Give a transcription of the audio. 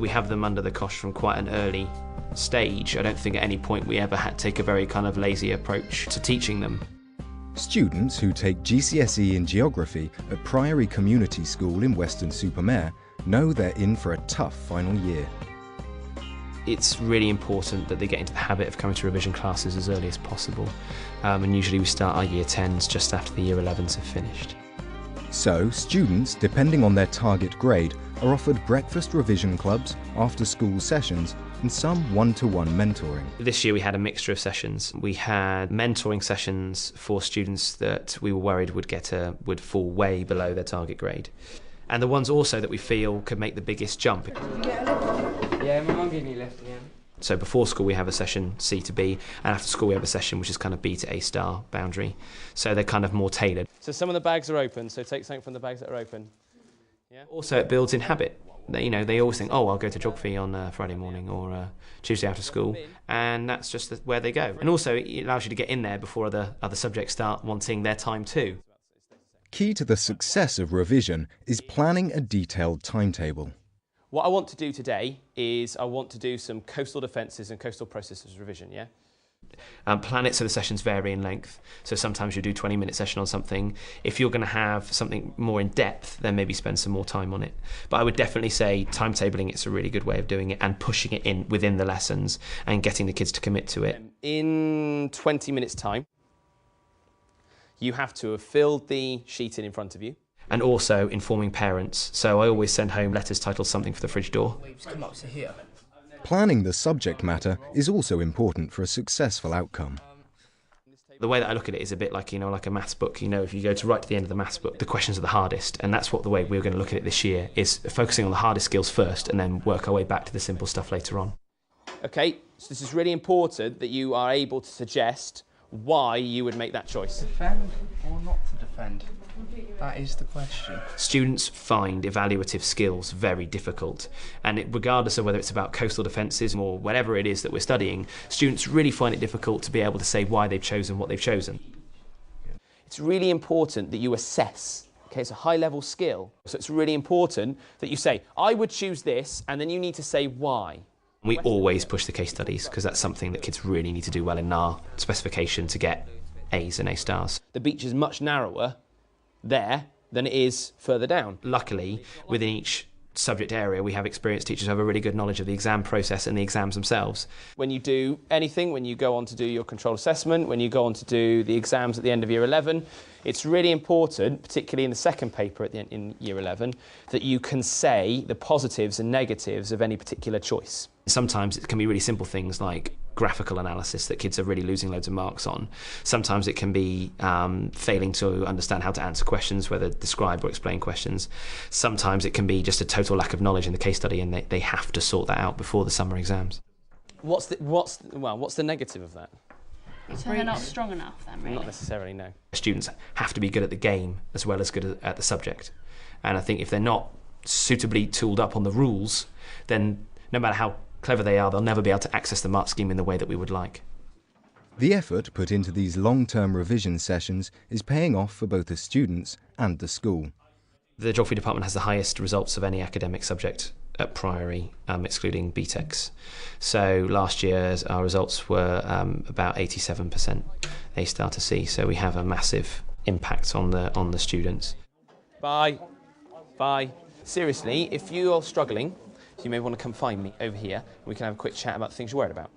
We have them under the cosh from quite an early stage. I don't think at any point we ever had to take a very kind of lazy approach to teaching them. Students who take GCSE in geography at Priory Community School in Weston-super-Mare know they're in for a tough final year. It's really important that they get into the habit of coming to revision classes as early as possible, and usually we start our year 10s just after the year 11s have finished. So, students, depending on their target grade, are offered breakfast revision clubs, after-school sessions, and some one-to-one mentoring. This year we had a mixture of sessions. We had mentoring sessions for students that we were worried would fall way below their target grade. And the ones also that we feel could make the biggest jump. Yeah, my mum gave me a lift again. So before school we have a session C to B, and after school we have a session which is kind of B to A star boundary. So they're kind of more tailored. So some of the bags are open, so take something from the bags that are open. Yeah. Also it builds in habit. They always think, oh, I'll go to geography on Friday morning or Tuesday after school, and that's just where they go. And also it allows you to get in there before other subjects start wanting their time too. Key to the success of revision is planning a detailed timetable. What I want to do today is I want to do some coastal defences and coastal processes revision, yeah? Plan it so the sessions vary in length. So sometimes you do a 20-minute session on something. If you're going to have something more in depth, then maybe spend some more time on it. But I would definitely say timetabling it's a really good way of doing it, and pushing it in within the lessons and getting the kids to commit to it. In 20 minutes time, you have to have filled the sheet in front of you. And also informing parents. So I always send home letters titled something for the fridge door. Come up to here. Planning the subject matter is also important for a successful outcome. The way that I look at it is a bit like, like a maths book. If you go to right to the end of the maths book, the questions are the hardest, and that's the way we're going to look at it this year, is focusing on the hardest skills first and then work our way back to the simple stuff later on. Okay, so this is really important that you are able to suggest why you would make that choice. Defend or not to defend? That is the question. Students find evaluative skills very difficult, and regardless of whether it's about coastal defences or whatever it is that we're studying, students really find it difficult to be able to say why they've chosen what they've chosen. It's really important that you assess. Okay, it's a high-level skill, so it's really important that you say, I would choose this, and then you need to say why. We always push the case studies because that's something that kids really need to do well in our specification to get A's and A stars. The beach is much narrower there than it is further down. Luckily, within each subject area, we have experienced teachers who have a really good knowledge of the exam process and the exams themselves. When you do anything, when you go on to do your control assessment, when you go on to do the exams at the end of year 11, it's really important, particularly in the second paper in year 11, that you can say the positives and negatives of any particular choice. Sometimes it can be really simple things like graphical analysis that kids are really losing loads of marks on. Sometimes it can be failing to understand how to answer questions, whether describe or explain questions. Sometimes it can be just a total lack of knowledge in the case study, and they have to sort that out before the summer exams. What's the negative of that? So they're not strong enough then, really? Not necessarily, no. Students have to be good at the game as well as good at the subject. And I think if they're not suitably tooled up on the rules, then no matter how clever they are, they'll never be able to access the mark scheme in the way that we would like. The effort put into these long-term revision sessions is paying off for both the students and the school. The geography department has the highest results of any academic subject at Priory, excluding BTECs. So last year our results were about 87% A star to C, so we have a massive impact on the students. Bye. Seriously, if you are struggling, you may want to come find me over here. We can have a quick chat about things you're worried about.